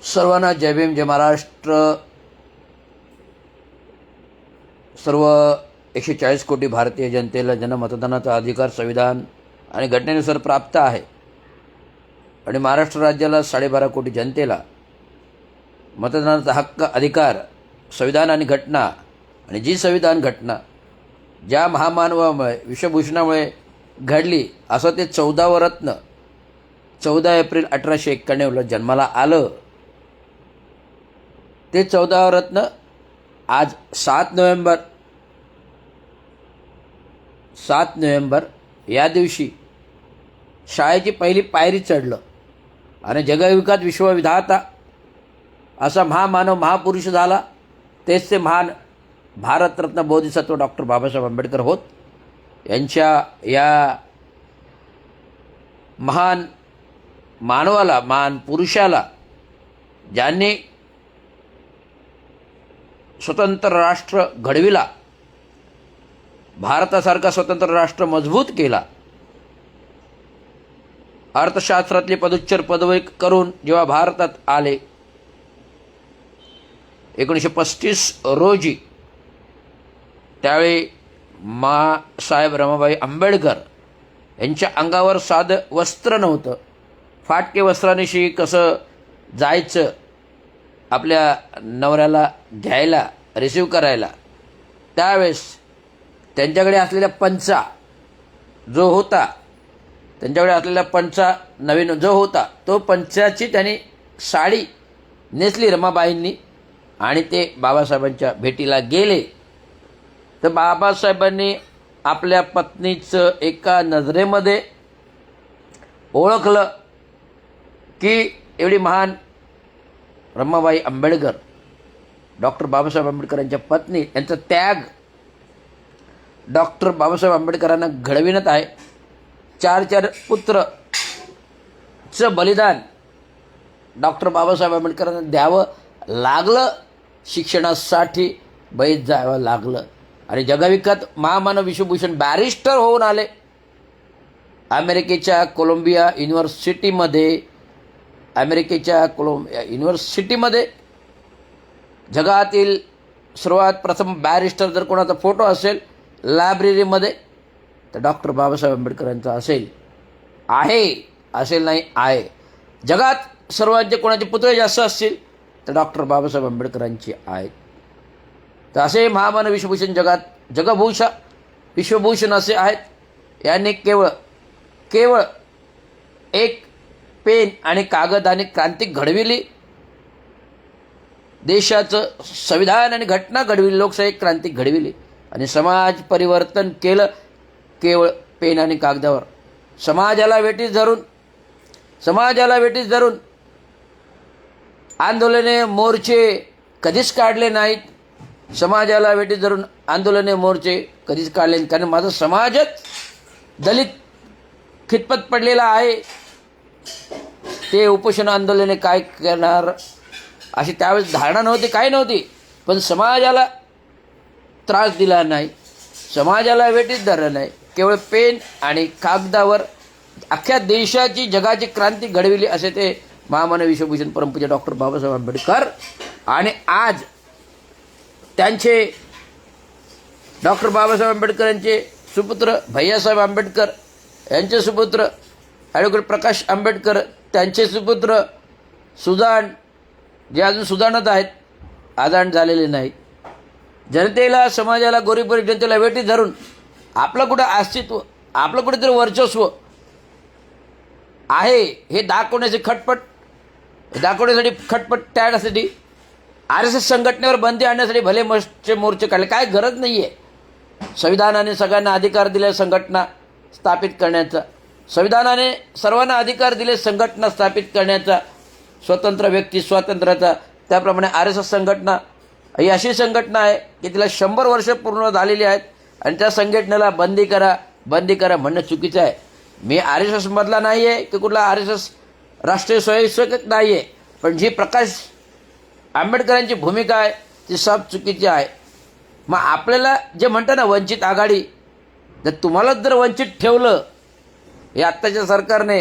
सर्वांना जय भीम जय महाराष्ट्र. सर्व 140 कोटी भारतीय जनतेला जनमतदानाचा अधिकार संविधान आणि घटनेनुसार प्राप्त आहे आणि महाराष्ट्र राज्याला 12.5 कोटी जनतेला मतदानाचा हक्क अधिकार संविधान आणि घटना आणि जी संविधान घटना ज्या महामानवामुळे विश्वभूषणामुळे घडली असं ते 14व रत्न 14 एप्रिल 1891ला जन्माला आलं. ते 14व रत्न आज 7 नोव्हेंबर या दिवशी शाळेची पहिली पायरी चढलं आणि जगविख्यात विश्वविधाता असा महामानव महापुरुष झाला. तेच ते महान भारतरत्न बोधिसत्व डॉक्टर बाबासाहेब आंबेडकर होत. यांच्या या महान मानवाला महान पुरुषाला ज्यांनी स्वतंत्र राष्ट्र घडविला, भारतासारखा स्वतंत्र राष्ट्र मजबूत केला, अर्थशास्त्रातली पदोच्चर पदवी करून जेव्हा भारतात आले 1935 रोजी, त्यावेळी माँसाहेब रमाबाई आंबेडकर यांच्या अंगावर साधं वस्त्र नव्हतं. फाटके वस्त्रानिशी कसं जायचं आपल्या नवऱ्याला घ्यायला रिसीव करायला, त्यावेळेस त्यांच्याकडे असलेल्या पंचा जो होता, त्यांच्याकडे असलेला पंचा नवीन जो होता तो पंचाची त्यांनी साडी नेसली रमाबाईंनी आणि ते बाबासाहेबांच्या भेटीला गेले. तर बाबासाहेबांनी आपल्या पत्नीचं एका नजरेमध्ये ओळखलं की एवढी महान रमाबाई आंबेडकर, डॉक्टर बाबासाहेब आंबेडकर यांच्या पत्नी, यांचा त्याग डॉक्टर बाबासाहेब आंबेडकरांना घडविण्यात आहे. 4 पुत्रचं बलिदान डॉक्टर बाबासाहेब आंबेडकरांना द्यावं लागलं, शिक्षणासाठी बैत जावं लागलं आणि जगविख्यात महामानव विश्वभूषण बॅरिस्टर होऊन आले. अमेरिकेच्या कोलंबिया युनिव्हर्सिटीमध्ये जगातील सर्वात प्रथम बॅरिस्टर जर कोणाचा फोटो असेल लायब्ररीमध्ये तर डॉक्टर बाबासाहेब आंबेडकरांचा असेल नाही आहे. जगात सर्वांचे कोणाचे पुतळे जास्त असतील तर डॉक्टर बाबासाहेब आंबेडकरांचे आहेत. तर असे महामानव विश्वभूषण विश्वभूषण असे आहेत. यांनी केवळ एक पेन आणि कागदाने क्रांती घडविली, देशाचं संविधान आणि घटना घडविली, लोकशाही क्रांती घडविली आणि समाज परिवर्तन केलं केवळ पेन आणि कागदावर. समाजाला वेठीस धरून आंदोलने मोर्चे कधीच काढले नाहीत. समाजाला वेठीस धरून आंदोलने मोर्चे कधीच काढले नाहीत, कारण माझा समाजच दलित खितपत पडलेला आहे. ते उपोषण आंदोलने काय करणार अशी त्यावेळेस धारणा नव्हती, काही नव्हती. पण समाजाला त्रास दिला नाही, समाजाला वेठीस धरलं नाही. केवळ पेन आणि कागदावर अख्ख्या देशाची जगाची क्रांती घडविली असे ते महामानव विश्वभूषण परमपूज्य डॉक्टर बाबासाहेब आंबेडकर. आणि आज त्यांचे डॉक्टर बाबासाहेब आंबेडकर यांचे सुपुत्र भैयासाहेब आंबेडकर, यांचे सुपुत्र ॲडव्होकेट प्रकाश आंबेडकर, त्यांचे सुपुत्र सुजाण, जे अजून सुजाणत आहेत, आजाण झालेले नाहीत. जनतेला, समाजाला, गोरीगरीब जनतेला वेठीस धरून आपलं कुठं अस्तित्व, आपलं कुठेतरी वर्चस्व आहे हे दाखवण्यासाठी खटपट टाळण्यासाठी RSS संघटनेवर बंदी आणण्यासाठी भले मोर्चे काढले. काय गरज नाही आहे. संविधानाने सगळ्यांना अधिकार दिले संघटना स्थापित करण्याचा, संविधानाने सर्वांना अधिकार दिले संघटना स्थापित करण्याचा, स्वतंत्र व्यक्ती स्वातंत्र्याचा. त्याप्रमाणे RSS संघटना ही अशी संघटना आहे की तिला 100 वर्ष पूर्ण झालेली आहेत आणि त्या संघटनेला बंदी करा म्हणणं चुकीचं आहे. मी RSS मधला नाही आहे की कुठला RSS राष्ट्रीय स्वयंसेवक नाही आहे, पण जी प्रकाश आंबेडकरांची भूमिका आहे ती सब चुकीची आहे. मग आपल्याला जे म्हणतं ना वंचित आघाडी, जर तुम्हालाच जर वंचित ठेवलं हे आत्ताच्या सरकारने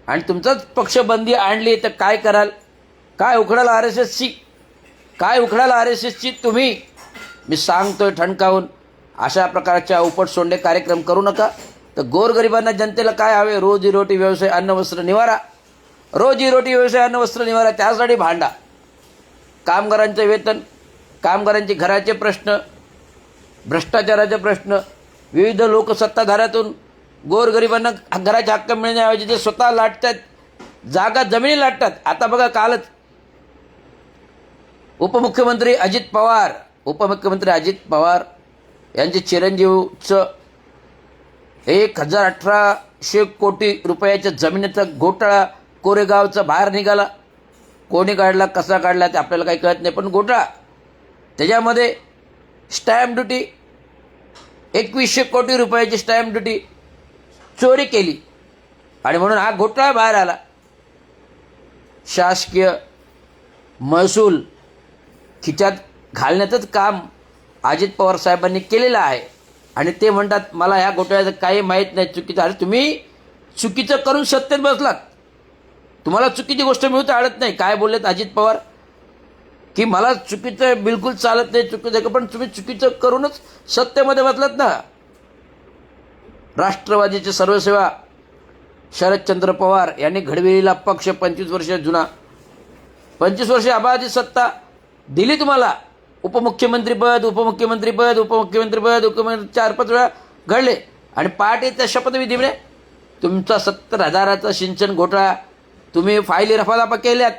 आणि तुमचाच पक्षबंदी आणली तर काय कराल? काय उखडाल आर एस एसची, काय उखडाल आर एस एसची तुम्ही. मी सांगतोय ठणकावून, अशा प्रकारच्या उपटसोंडे कार्यक्रम करू नका. तर गोरगरिबांना जनतेला काय हवे? रोजीरोटी, व्यवसाय, अन्न वस्त्र निवारा. रोजीरोटी, व्यवसाय, अन्न वस्त्र निवारा, त्यासाठी भांडा. कामगारांचं वेतन, कामगारांचे घराचे प्रश्न, भ्रष्टाचाराचे प्रश्न, विविध लोकसत्ताधाऱ्यातून गोरगरिबांना घराचे हक्क मिळण्याऐवजी ते स्वतः लाटतात, जागा जमिनी लाटतात. आता बघा, कालच उपमुख्यमंत्री अजित पवार यांचे चिरंजीवचं 1,1800 कोटी रुपयाच्या जमिनीचा घोटाळा कोरेगावचा बाहेर निघाला. कोणी काढला, कसा काढला ते आपल्याला काही कळत नाही, पण घोटाळा. त्याच्यामध्ये स्टॅम्प ड्युटी 2100 कोटी रुपयाची स्टॅम्प ड्युटी चोरी केली आणि म्हणून हा घोटाळा बाहेर आला. शासकीय महसूल खिच्यात घालण्याचंच काम अजित पवार साहेबांनी केलेलं आहे आणि ते म्हणतात मला ह्या घोटाळ्याचं काही माहीत नाही, चुकीचं. अरे तुम्ही चुकीचं करून सत्तेत बसलात, तुम्हाला चुकीची गोष्ट मिळून आढळत नाही. काय बोललेत अजित पवार की मला चुकीचं बिलकुल चालत नाही, चुकीचं, पण तुम्ही चुकीचं करूनच सत्तेमध्ये बसलात ना. राष्ट्रवादीचे सर्वसेवा शरदचंद्र पवार यांनी घडविलेला पक्ष 25 वर्ष जुना, 25 वर्ष अबाधित सत्ता दिली तुम्हाला. उपमुख्यमंत्रीपद 4-5 वेळा घडले आणि पहाटेच्या शपथविधीमध्ये तुमचा 70,000चा सिंचन घोटाळा तुम्ही फायली रफादफा केल्यात,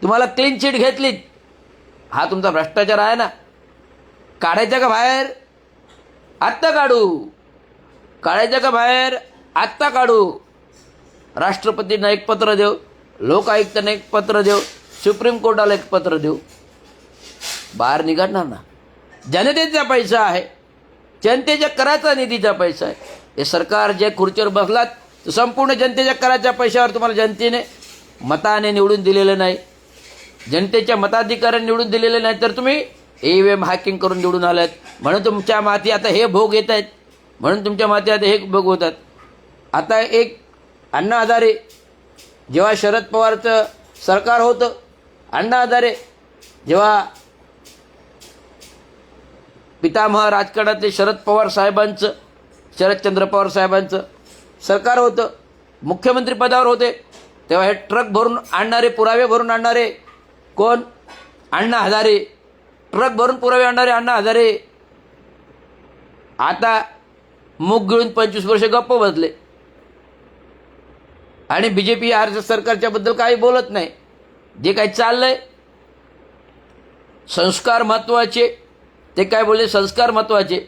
तुम्हाला क्लीन चिट घेतलीत. हा तुमचा भ्रष्टाचार आहे ना. काढायचा का बाहेर? आत्ता काढू. काढायचं का बाहेर? आत्ता काढू. राष्ट्रपतींना एक पत्र देऊ, लोकायुक्तांना एक पत्र देऊ, सुप्रीम कोर्टाला एक पत्र देऊ, बाहेर निघणार ना. जनतेचा पैसा आहे, जनतेच्या कराचा निधीचा पैसा आहे. हे सरकार जे खुर्चीवर बसलात तर संपूर्ण जनतेच्या कराच्या पैशावर तुम्हाला जनतेने मताने निवडून दिलेलं नाही, जनतेच्या मताधिकाऱ्याने निवडून दिलेलं नाही, तर तुम्ही EVM हॅकिंग करून निवडून आलात. म्हणून तुमच्या माती आता हे भोग येत आहेत, म्हणून तुमच्या माती आता हे भोग होतात. आता एक अण्णा हजारे, जेव्हा शरद पवारचं सरकार होतं, अण्णा हजारे जेव्हा पितामह राजकारणातले शरदचंद्र पवार साहेबांचं सरकार होतं, मुख्यमंत्री पदावर होते, तेव्हा हे ट्रक भरून आणणारे, पुरावे भरून आणणारे कोण? अण्णा हजारे. ट्रक भरून पुरावे आणणारे अण्णा हजारे आता मूग गिळून 25 वर्ष गप्प बसले आणि BJP RSS सरकारच्याबद्दल काही बोलत नाही. जे काही चाललंय, संस्कार महत्त्वाचे, ते काय बोलले? संस्कार महत्त्वाचे.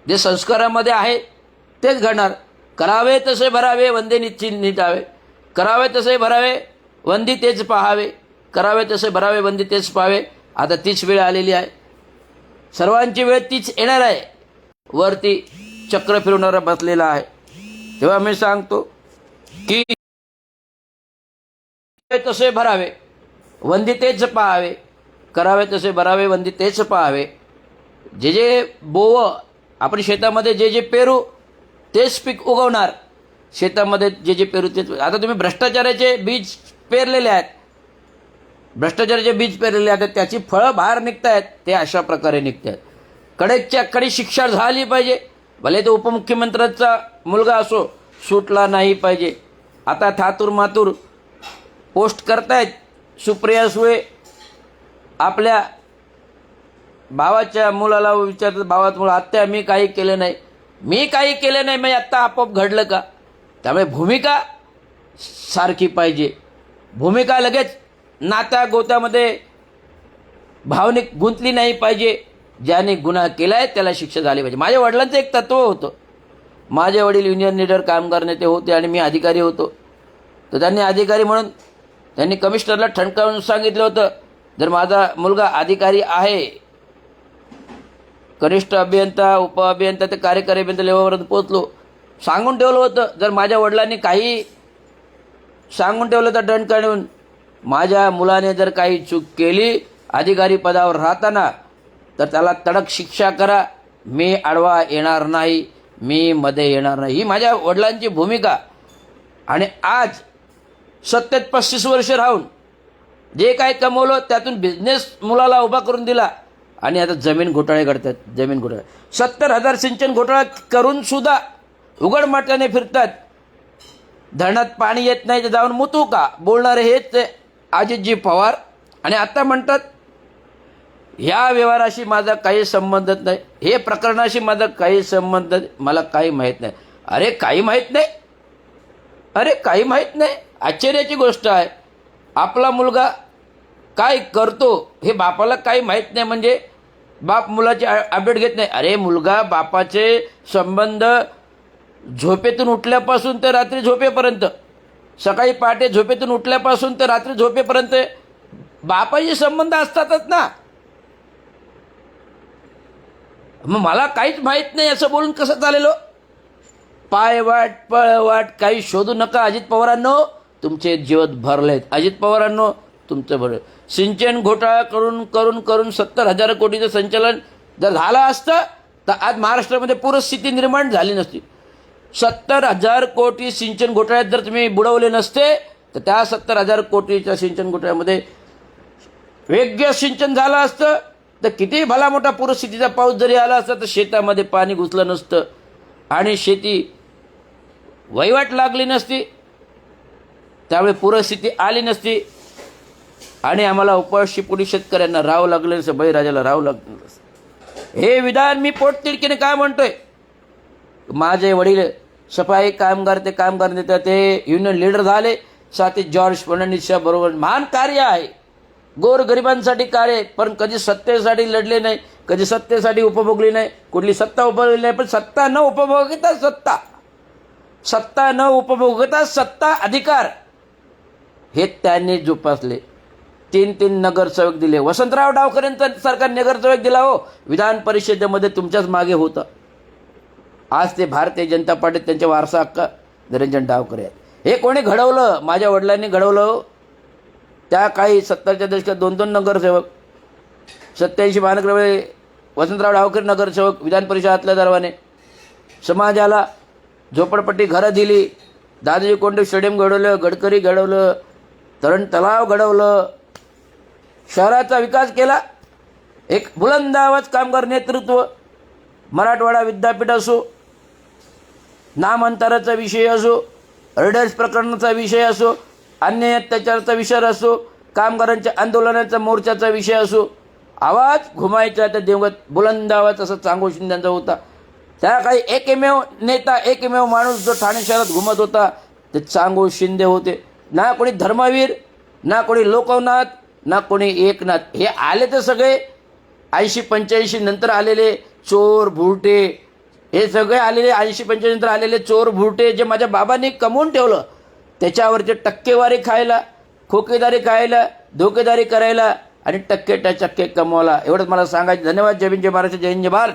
जे संस्कारामध्ये आहे तेच घडणार. करावे तसे भरावे, वंदे निचावे. करावे तसे भरावे, वंदी तेच पाहावे. करावे तसे भरावे, वंदी तेच पाहावे. आता तीच वेळ आलेली आहे, सर्वांची वेळ तीच येणार आहे. वरती चक्र फिरवणारा बसलेला आहे. तेव्हा मी सांगतो की तसे भरावे, वंदी तेच पाहावे. करावे तसे भरावे, वंदी तेच पाहावे. जे बोवं आपण शेतामध्ये जे पेरू तेच पीक उगवणार. शेतामध्ये जे पेरू तेच. आता तुम्ही भ्रष्टाचाराचे बीज पेरलेले आहेत, भ्रष्टाचाराचे बीज पेरलेले आहेत, त्याची फळं बाहेर निघत आहेत. ते अशा प्रकारे निघत आहेत. कडेच्या कडे शिक्षा झाली पाहिजे, भले तो उपमुख्यमंत्र्याचा मुलगा असो, सुटला नाही पाहिजे. आता थातूर मातूर पोस्ट करतायत. सुप्रिया सुळे आपल्या भावाच्या मुलाला विचारतात, भावाचं मुलं, आत्या मी काही केलं नाही, मी काही केलं नाही, मग आत्ता आपोआप घडलं का? त्यामुळे भूमिका सारखी पाहिजे. भूमिका लगेच नात्या गोत्यामध्ये भावनिक गुंतली नाही पाहिजे. ज्याने गुन्हा केला आहे त्याला शिक्षा झाली पाहिजे. माझ्या वडिलांचं एक तत्व होतं. माझे वडील युनियन लीडर, कामगार नेते होते आणि मी अधिकारी होतो. तर त्यांनी अधिकारी म्हणून त्यांनी कमिशनरला ठणकावून सांगितलं होतं, जर माझा मुलगा अधिकारी आहे, कनिष्ठ अभियंता, उपअभियंता ते कार्यकारी अभियंता लेवलपर्यंत पोहोचलो, सांगून ठेवलं होतं. जर माझ्या वडिलांनी काही सांगून ठेवलं तर ठणकावून, माझ्या मुलाने जर काही चूक केली अधिकारी पदावर राहताना तर त्याला तडक शिक्षा करा. मी आडवा येणार नाही, मी मध्ये येणार नाही. ही माझ्या वडिलांची भूमिका. आणि आज सत्तेत 35 वर्ष राहून जे काय कमवलं त्यातून बिझनेस मुलाला उभा करून दिला आणि आता जमीन घोटाळे करतात. जमीन घोटाळे 70,000 सिंचन घोटाळा करून सुद्धा उघडमाट्याने फिरतात. धरणात पाणी येत नाही तर जाऊन मुतू का बोलणारे हेच अजितजी पवार. आणि आता म्हणतात ह्या व्यवहाराशी माझा काही संबंधच नाही, हे प्रकरणाशी माझा काही संबंध नाही, मला काही माहीत नाही. अरे काही माहीत नाही, अरे काही माहीत नाही. आश्चर्याची गोष्ट आहे. आपला मुलगा काय करतो हे बापाला काही माहीत नाही, म्हणजे बाप मुलाची अपडेट घेत नाही. अरे मुलगा बापाचे संबंध झोपेतून उठल्यापासून तर रात्री झोपेपर्यंत, सकाळी पहाटे झोपेतून उठल्यापासून तर रात्री झोपेपर्यंत बापाशी संबंध असतातच ना. मग मला काहीच माहीत नाही असं बोलून कसं चालेलो. पायवाट पळवाट काही शोधू नका अजित पवारांनो, तुमचे जीवत भरलेत. अजित पवारांनो तुमचं भरलं. सिंचन घोटाळा करून करून करून 70,000 कोटीचं संचालन जर झालं असतं तर आज महाराष्ट्रामध्ये पूरस्थिती निर्माण झाली नसती. 70,000 कोटी सिंचन घोटाळ्यात जर तुम्ही बुडवले नसते तर त्या 70,000 कोटीच्या सिंचन घोटाळ्यामध्ये वेगळं सिंचन झालं असतं तर किती भला मोठा पूरस्थितीचा पाऊस जरी आला असता तर शेतामध्ये पाणी घुसलं नसतं आणि शेती वहिवाट लागली नसती, त्यामुळे पूरस्थिती आली नसती आणि आम्हाला उपाशीपोटी शेतकऱ्यांना राहावं लागलं नसतं, बळीराजाला राहावं लागलं नसतं. हे विधान मी पोटतिडकीने काय म्हणतोय. माझे वडील सफाई कामगार ते कामगार नेते ते युनियन लीडर झाले. साथी जॉर्ज फर्नांडिसच्या बरोबर महान कार्य आहे, गोरगरिबांसाठी कार्य, पण कधी सत्तेसाठी लढले नाही, कधी सत्तेसाठी उपभोगली नाही, कुठली सत्ता उपभोगली नाही. पण सत्ता न उपभोगता सत्ता, सत्ता न उपभोगता सत्ता अधिकार हे त्यांनी जोपासले. 3 नगरसेवक दिले. वसंतराव डावकरेंचा सरकार नगरसेवक दिला हो, विधान परिषदेमध्ये तुमच्याच मागे होतं. आज ते भारतीय जनता पार्टीत त्यांचे वारसा हक्क निरंजन डावकरे आहेत. हे कोणी घडवलं? माझ्या वडिलांनी घडवलं. त्या काही 70च्या दशकात 2 नगरसेवक, 87 महानगरमध्ये वसंतराव डावकरे नगरसेवक, विधान परिषदातल्या दरवाने समाजाला झोपडपट्टी घरं दिली. दादाजी कोंडे स्टेडियम घडवलं, गडकरी घडवलं, तरण तलाव घडवलं, शहराचा विकास केला. एक बुलंद आवाज कामगार नेतृत्व, मराठवाडा विद्यापीठ असो, नामांतराचा विषय असो, रेडर्स प्रकरणाचा विषय असो, अन्याय अत्याचाराचा विषय असो, कामगारांच्या आंदोलनाचा मोर्चाचा विषय असो, आवाज घुमायचा त्या देवगत बुलंद आवाज असा चांगो शिंद्यांचा होता. त्या काही एकमेव नेता, एकमेव माणूस जो ठाणे शहरात घुमत होता ते चांगो शिंदे होते. ना कोणी धर्मवीर, ना कोणी लोकनाथ, ना कोणी एकनाथ. हे आले तर सगळे 80-85 नंतर आलेले चोर भुरटे, हे सगळे आलेले 80-85 नंतर आलेले चोर भुरटे जे माझ्या बाबांनी कमवून ठेवलं त्याच्यावरचे टक्केवारी खायला, खोकेदारी खायला, धोकेदारी करायला आणि टक्के कमवायला. एवढंच मला सांगायचं. धन्यवाद. जय भीम, जय महाराष्ट्र, जय हिंद, जय भारत.